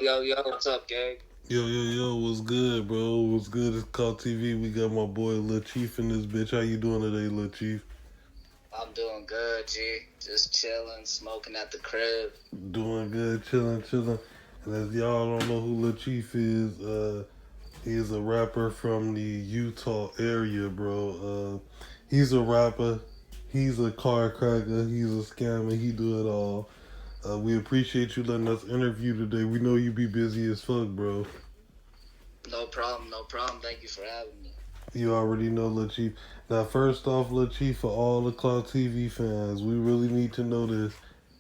Yo, what's up, gang? Yo, what's good, bro? What's good? It's Call TV. We got my boy Lil Chief in this bitch. How you doing today, Lil Chief? I'm doing good, G. Just chilling, smoking at the crib. Doing good, chilling. And as y'all don't know who Lil Chief is, he's a rapper from the Utah area, bro. He's a rapper. He's a car cracker. He's a scammer. He do it all. We appreciate you letting us interview today. We know you be busy as fuck, bro. No problem, no problem. Thank you for having me. You already know, Lil Chief. Now, first off, Lil Chief, for all the Cloud TV fans, we really need to know this.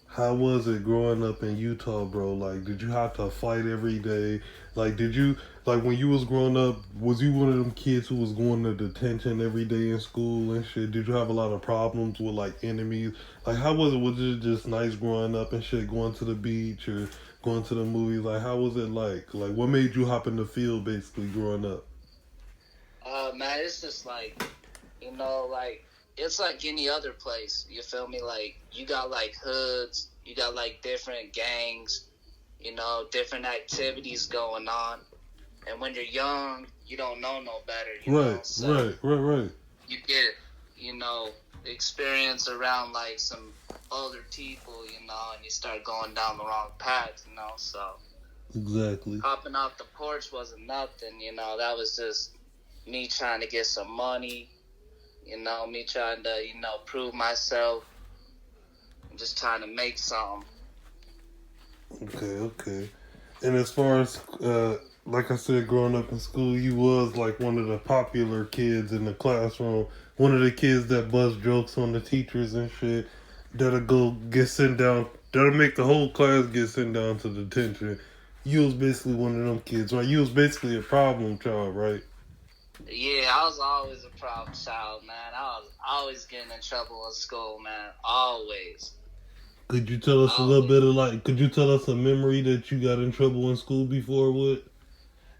How was it growing up in Utah, bro? Like, did you have to fight every day? Like, when you was growing up, was you one of them kids who was going to detention every day in school and shit? Did you have a lot of problems with, like, enemies? Like, how was it? Was it just nice growing up and shit, going to the beach or going to the movies? Like, how was it like? Like, what made you hop in the field, basically, growing up? Man, it's just like, it's like any other place. You feel me? Like, you got, like, hoods. You got, like, different gangs. Different activities going on. And when you're young, you don't know no better, Right. You get, experience around, like, some older people, and you start going down the wrong path, so. Exactly. Hopping off the porch wasn't nothing, that was just me trying to get some money, me trying to, prove myself. I'm just trying to make something. Okay. And as far as, like I said, growing up in school, you was like one of the popular kids in the classroom. One of the kids that bust jokes on the teachers and shit. That'll go get sent down. That'll make the whole class get sent down to detention. You was basically one of them kids, right? You was basically a problem child, right? Yeah, I was always a problem child, man. I was always getting in trouble in school, man. Always. Could you tell us a little bit of could you tell us a memory that you got in trouble in school before with?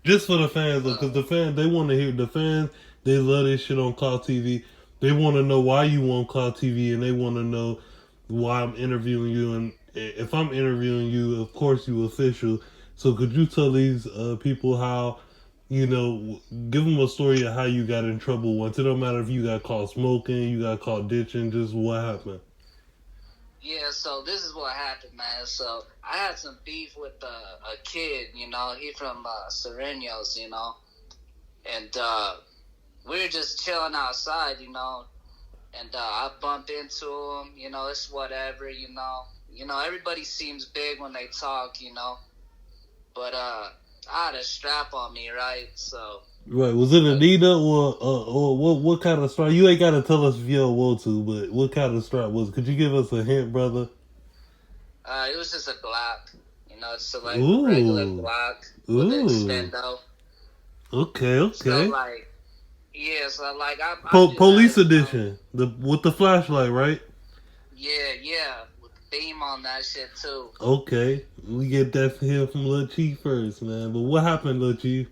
Just for the fans, though, because the fans, they want to hear, the fans, they love this shit on Cloud TV. They want to know why you on Cloud TV, and they want to know why I'm interviewing you. And if I'm interviewing you, of course you official. So could you tell these people how, give them a story of how you got in trouble once. It don't matter if you got caught smoking, you got caught ditching, just what happened. Yeah, so this is what happened, man. So I had some beef with a kid, he from Serenios, and we were just chilling outside, and I bumped into him, it's whatever, everybody seems big when they talk, but I had a strap on me, right? So. Right, was it Adidas or what kind of strap? You ain't gotta tell us if you don't want to, but what kind of strap was it? Could you give us a hint, brother? It was just a Glock, just a regular Glock with an extendo. Okay. So I'm Police edition, with the flashlight, right? Yeah, with the beam on that shit too. Okay, we get that here from Lil Chief first, man. But what happened, Lil Chief?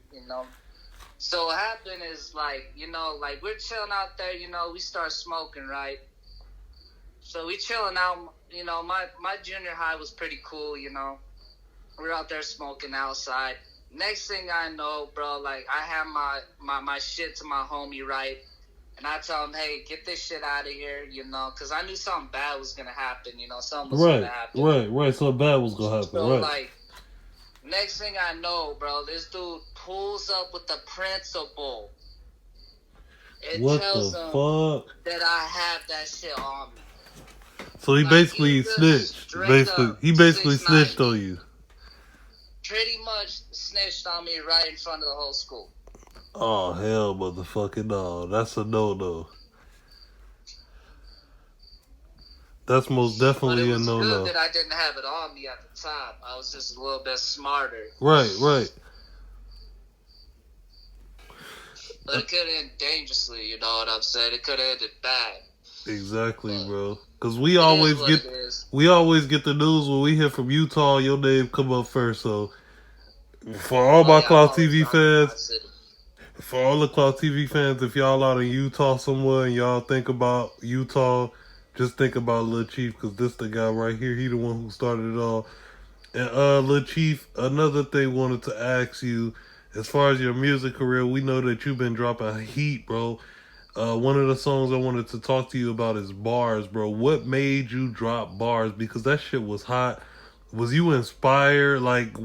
So what happened is, we're chilling out there, we start smoking, right? So we chilling out, my junior high was pretty cool, We're out there smoking outside. Next thing I know, bro, I have my shit to my homie, right? And I tell him, hey, get this shit out of here, because I knew something bad was going to happen, something was going to happen. Right, something bad was going to happen, so, right. Next thing I know, bro, this dude pulls up with the principal. What the fuck? That I have that shit on me. So he basically snitched. He basically snitched on you. Pretty much snitched on me right in front of the whole school. Oh, hell, motherfucking no. That's a no-no. That's most definitely a no-no. But it was good that I didn't have it on me at the time. I was just a little bit smarter. Right. But it could have ended dangerously, you know what I'm saying? It could have ended bad. Exactly, bro. Because we always get the news when we hear from Utah, your name come up first. So for all my Cloud TV fans, for all the Cloud TV fans, if y'all out in Utah somewhere and y'all think about Utah, just think about Lil Chief, because this the guy right here. He the one who started it all. And Lil Chief, another thing wanted to ask you, as far as your music career, we know that you've been dropping heat, bro. One of the songs I wanted to talk to you about is Bars, bro. What made you drop Bars? Because that shit was hot. Was you inspired? Like,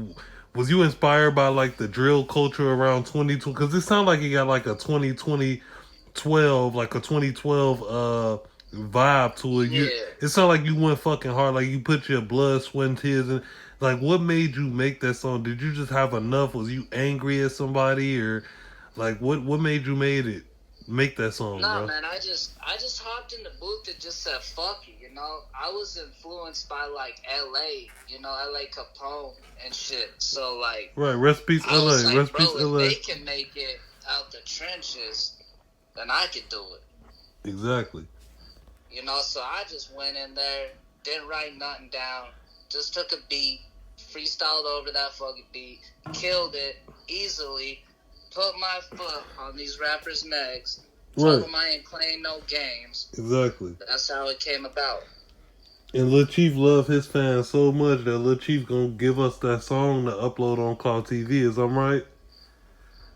was you inspired by like the drill culture around 2020? Because it sounded like it got like a 2012, like a 2012 vibe to it. You, Yeah. it sounded like you went fucking hard. Like you put your blood, sweat, and tears in. Like, what made you make that song? Did you just have enough? Was you angry at somebody, or like what made you made it? Make that song, Nah, bro. man, I just hopped in the booth and just said fuck it, you know. I was influenced by like LA, you know, LA Capone and shit. So like Right, rest peace, I was LA. like, Rest peace, bro, if LA. they can make it out the trenches, then I could do it. Exactly. You know, so I just went in there, didn't write nothing down, just took a beat, freestyled over that fucking beat, killed it easily, put my foot on these rappers' necks, told Right. them I ain't playing no games. Exactly. That's how it came about. And Lil Chief love his fans so much that Lil Chief gonna give us that song to upload on Cloud TV. Is I'm right?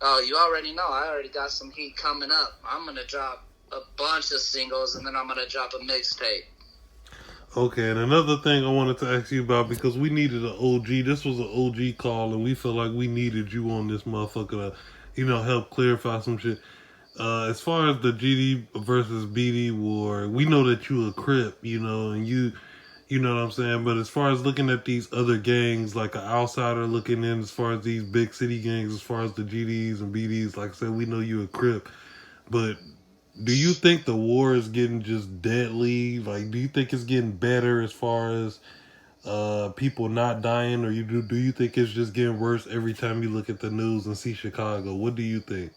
Oh, you already know. I already got some heat coming up. I'm gonna drop a bunch of singles, and then I'm gonna drop a mixtape. Okay, and another thing I wanted to ask you about because we needed an OG. This was an OG call, and we felt like we needed you on this motherfucker to, help clarify some shit. As far as the GD versus BD war, we know that you a Crip, and you know what I'm saying. But as far as looking at these other gangs, like an outsider looking in, as far as these big city gangs, as far as the GDs and BDs, like I said, we know you a Crip. But do you think the war is getting just deadly? Like, do you think it's getting better as far as people not dying, or do you think it's just getting worse every time you look at the news and see Chicago? What do you think?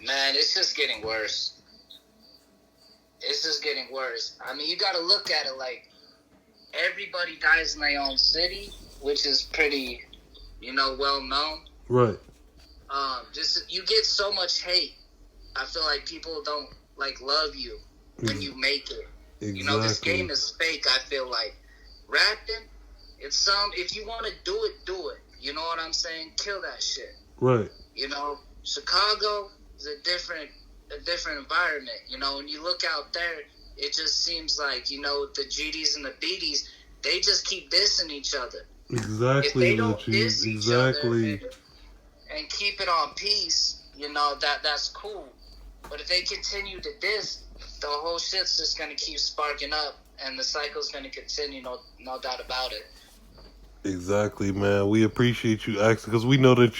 Man, it's just getting worse. It's just getting worse. I mean, you gotta look at it like everybody dies in their own city, which is pretty, well known. Right. Just you get so much hate. I feel like people don't like love you when you make it. Exactly. This game is fake. I feel like rapping. It's if you want to do it, do it. You know what I'm saying? Kill that shit. Right. Chicago is a different environment. When you look out there, it just seems like the GDs and the BDs, they just keep dissing each other. Exactly. If they don't diss each other exactly. and keep it on peace, that's cool. But if they continue to diss, the whole shit's just gonna keep sparking up, and the cycle's gonna continue. No doubt about it. Exactly, man. We appreciate you asking because we know that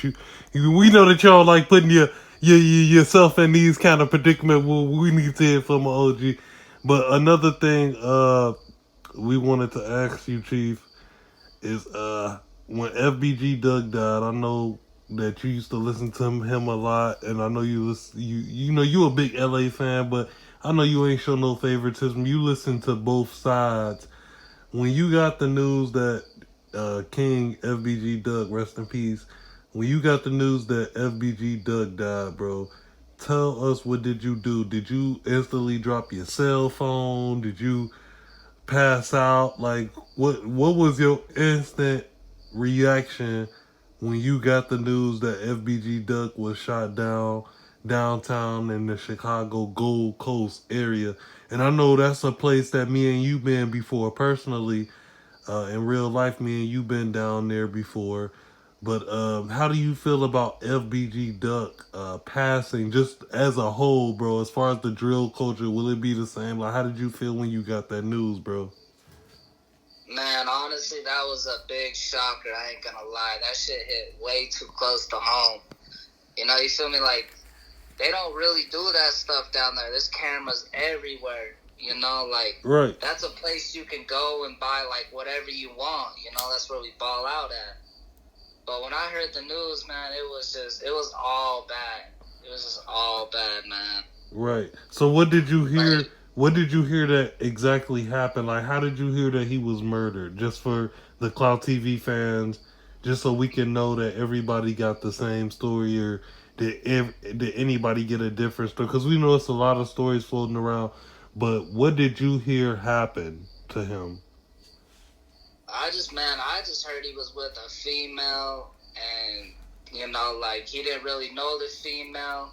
we know that y'all like putting yourself in these kind of predicament. We need to hear from an OG. But another thing, we wanted to ask you, Chief, is when FBG Doug died. I know that you used to listen to him a lot, and I know you a big LA fan, but I know you ain't show no favoritism. You listen to both sides. When you got the news that King FBG Doug, rest in peace. When you got the news that FBG Doug died, bro, tell us, what did you do? Did you instantly drop your cell phone? Did you pass out? Like, what was your instant reaction when you got the news that FBG Duck was shot down downtown in the Chicago Gold Coast area? And I know that's a place that me and you been before personally. In real life, me and you been down there before. But how do you feel about FBG Duck passing, just as a whole, bro? As far as the drill culture, will it be the same? Like, how did you feel when you got that news, bro? Man, honestly, that was a big shocker. I ain't gonna lie. That shit hit way too close to home. You feel me? Like, they don't really do that stuff down there. There's cameras everywhere. Right. That's a place you can go and buy, like, whatever you want. That's where we ball out at. But when I heard the news, man, it was all bad. It was just all bad, man. Right. So what did you hear? What did you hear that exactly happened? Like, how did you hear that he was murdered? Just for the Cloud TV fans, just so we can know that everybody got the same story, or did anybody get a different story? Because we know it's a lot of stories floating around. But what did you hear happen to him? I just heard he was with a female, and like he didn't really know the female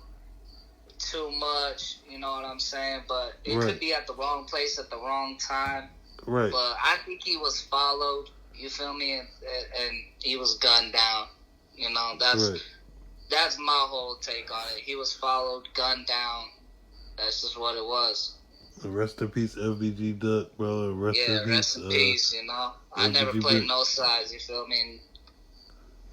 too much. You know what I'm saying? But it could be at the wrong place at the wrong time. Right. But I think he was followed. You feel me? And he was gunned down. That's my whole take on it. He was followed, gunned down. That's just what it was. Rest in peace, FBG Duck, bro. Rest in peace, I never played no sides, you feel me?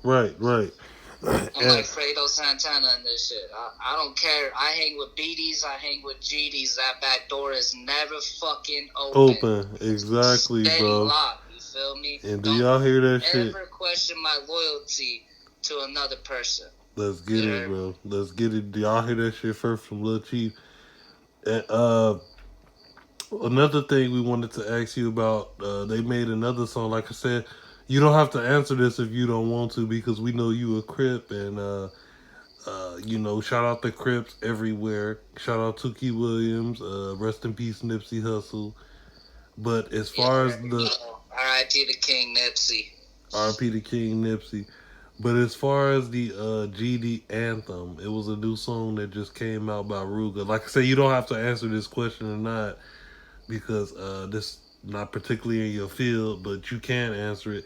Right. I'm like Fredo Santana and this shit. I don't care. I hang with BDs, I hang with GDs. That back door is never fucking open. Exactly, Steady bro. Locked, you feel me? And do y'all hear that shit? Never question my loyalty to another person. Let's get it, bro. Let's get it. Do y'all hear that shit first from Lil Chief? And, another thing we wanted to ask you about, they made another song. Like I said, you don't have to answer this if you don't want to, because we know you a Crip, and shout out the Crips everywhere. Shout out Tukey Williams. Rest in peace, Nipsey Hussle. But as far as the R.I.P. the King Nipsey. R.I.P. the King Nipsey. But as far as the GD Anthem, it was a new song that just came out by Ruga. Like I said, you don't have to answer this question or not, because this not particularly in your field, but you can answer it.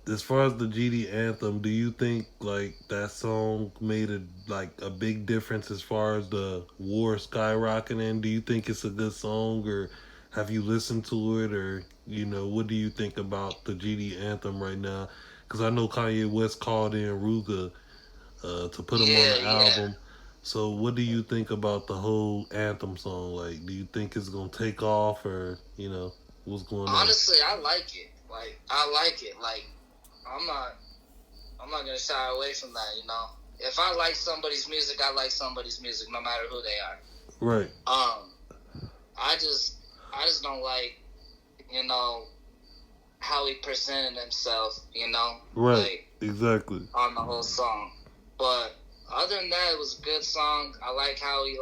As far as the GD Anthem, do you think like that song made a big difference as far as the war skyrocketing? Do you think it's a good song, or have you listened to it, or what do you think about the GD Anthem right now? Because I know Kanye West called in Ruga to put him on the album. So what do you think about the whole Anthem song? Like, do you think it's gonna take off, or what's going on? Honestly, I like it. I like it. I'm not gonna shy away from that. If I like somebody's music, I like somebody's music, no matter who they are. Right. I just don't like, how he presented himself. Right. Exactly. On the whole song, but other than that, it was a good song. I like how he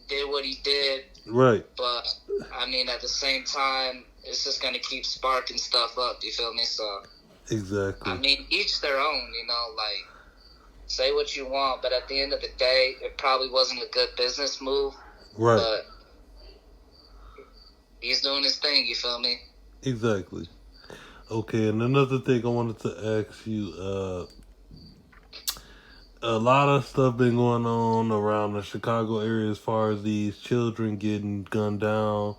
did what he did. Right. But I mean, at the same time, it's just gonna keep sparking stuff up. You feel me? So exactly. I mean, each their own. Say what you want, but at the end of the day, it probably wasn't a good business move. Right. But he's doing his thing. You feel me? Exactly. Okay, and another thing I wanted to ask you, a lot of stuff been going on around the Chicago area as far as these children getting gunned down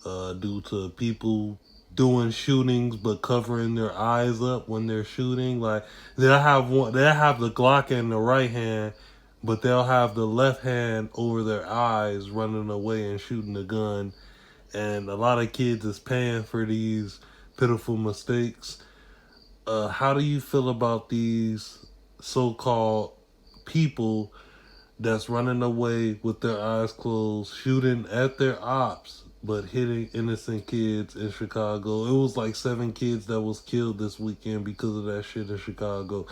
due to people doing shootings but covering their eyes up when they're shooting. Like they'll have the Glock in the right hand, but they'll have the left hand over their eyes, running away and shooting the gun. And a lot of kids is paying for these pitiful mistakes. How do you feel about these so-called people that's running away with their eyes closed, shooting at their ops, but hitting innocent kids in Chicago? It was like 7 kids that was killed this weekend because of that shit in Chicago.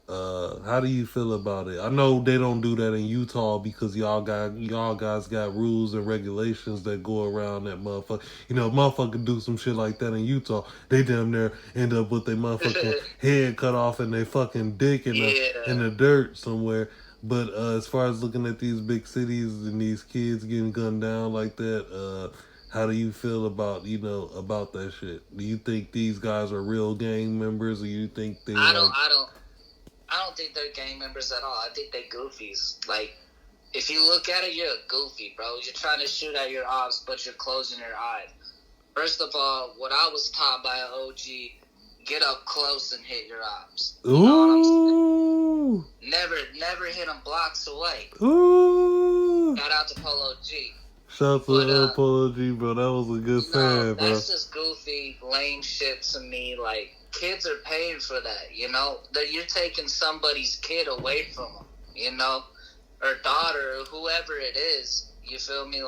How do you feel about it? I know they don't do that in Utah because y'all guys got rules and regulations that go around that motherfucker. Motherfucker do some shit like that in Utah, they damn near end up with their motherfucking head cut off and they fucking dick in the dirt somewhere. But as far as looking at these big cities and these kids getting gunned down like that, how do you feel about about that shit? Do you think these guys are real gang members, or you think they? I don't think they're gang members at all. I think they goofies. If you look at it, you're a goofy, bro. You're trying to shoot at your ops, but you're closing your eyes. First of all, what I was taught by an OG, get up close and hit your ops. You know what I'm saying? Never hit them blocks away. Ooh. Shout out to Polo G. Shout out to Polo G, bro. That was a good saying, bro. That's just goofy, lame shit to me. Kids are paying for that, that you're taking somebody's kid away from them, or daughter, or whoever it is. You feel me?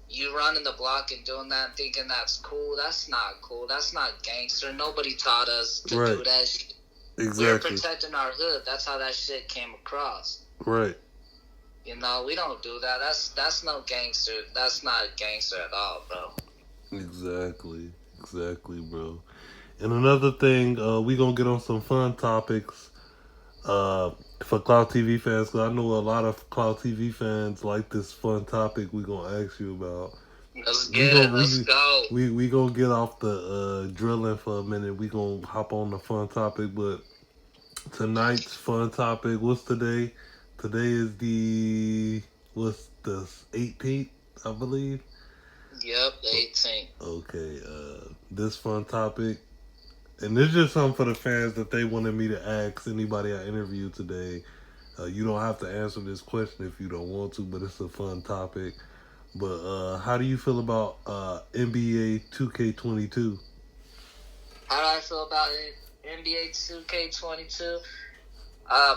You running the block and doing that and thinking that's cool. That's not cool. That's not gangster. Nobody taught us to do that shit. Exactly. We're protecting our hood. That's how that shit came across. Right. We don't do that. That's no gangster. That's not gangster at all, bro. Exactly. Exactly, bro. And another thing, we gonna get on some fun topics for Cloud TV fans. Cause I know a lot of Cloud TV fans like this fun topic we gonna ask you about. Let's get it. Let's go. We gonna get off the drilling for a minute. We gonna hop on the fun topic, but tonight's fun topic. What's today? Today is what's the 18th, I believe. Yep, the 18th. Okay, this fun topic, and it's just something for the fans that they wanted me to ask anybody I interviewed today. You don't have to answer this question if you don't want to, but it's a fun topic. But how do you feel about NBA 2K22? How do I feel about it? NBA 2K22?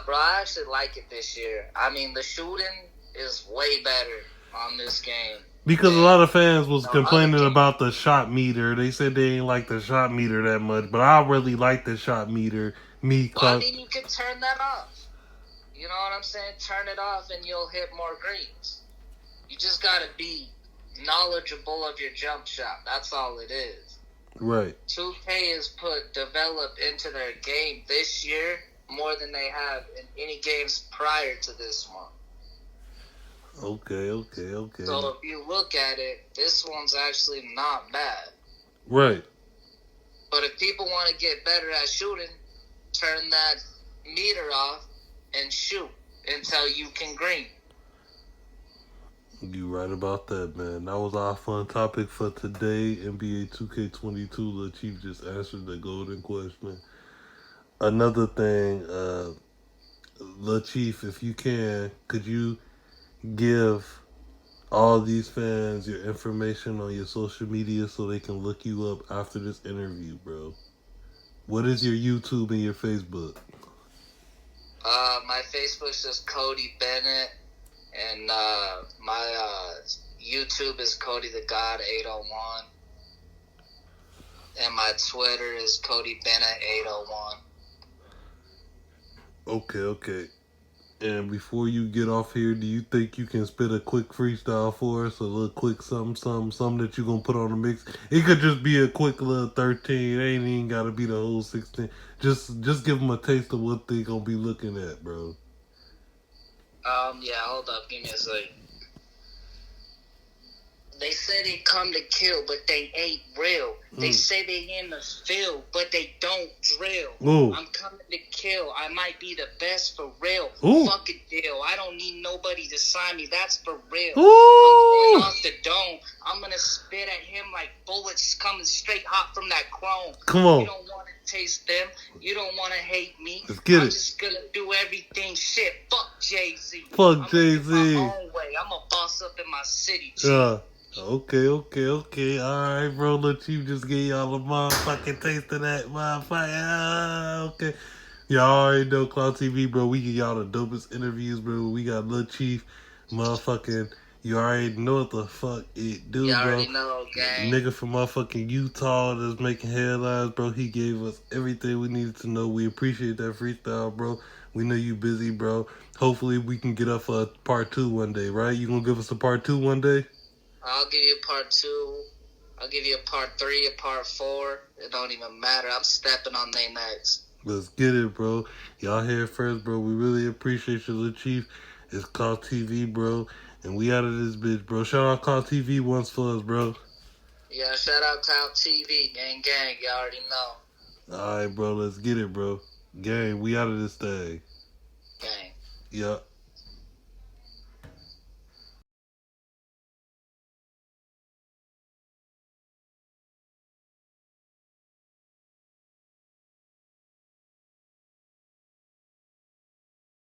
Bro, I actually like it this year. I mean, the shooting is way better on this game. Because a lot of fans was complaining about the shot meter. They said they ain't like the shot meter that much, but I really like the shot meter. I mean, you can turn that off. You know what I'm saying? Turn it off and you'll hit more greens. You just gotta be knowledgeable of your jump shot. That's all it is. Right. 2K is developed into their game this year more than they have in any games prior to this one. Okay. So if you look at it, this one's actually not bad. Right. But if people want to get better at shooting, turn that meter off and shoot until you can green. You right about that, man. That was our fun topic for today. NBA 2K22. Lil Chief just answered the golden question. Another thing, Lil Chief, if you can, could you give all these fans your information on your social media so they can look you up after this interview, bro? What is your YouTube and your Facebook? My Facebook's just Cody Bennett, and my YouTube is Cody the God 801, and my Twitter is Cody Bennett 801. Okay. And before you get off here, do you think you can spit a quick freestyle for us? A little quick something that you gonna put on the mix? It could just be a quick little 13. It ain't even gotta be the whole 16. Just give them a taste of what they gonna be looking at, bro. Yeah, hold up. Give me a second. They say they come to kill, but they ain't real. They say they in the field, but they don't drill. Ooh. I'm coming to kill. I might be the best for real. Ooh. Fuck a deal. I don't need nobody to sign me. That's for real. Ooh. I'm going off the dome. I'm going to spit at him like bullets coming straight hot from that chrome. Come on. You don't want to taste them. You don't want to hate me. Let's get I'm it. just going to do everything shit. Fuck Jay-Z. Fuck Jay-Z. My own way. I'm a boss up in my city. Yeah. Okay. Alright, bro. Lil Chief just gave y'all a motherfucking taste of that motherfucker. Okay. Y'all already know Cloud TV, bro. We give y'all the dopest interviews, bro. We got Lil Chief, motherfucking. You already know what the fuck it do, you bro. already know, gang. Nigga from motherfucking Utah that's making headlines, bro. He gave us everything we needed to know. We appreciate that freestyle, bro. We know you busy, bro. Hopefully we can get up for a part 2 one day, right? You gonna give us a part 2 one day? I'll give you a part 2. I'll give you a part 3, a part 4. It don't even matter. I'm stepping on they next. Let's get it, bro. Y'all here first, bro. We really appreciate you, Lil Chief. It's Cloud TV, bro. And we out of this bitch, bro. Shout out Cloud TV once for us, bro. Yeah, shout out Cloud TV. Gang. You already know. Alright, bro. Let's get it, bro. Gang, we out of this thing. Gang. Yup.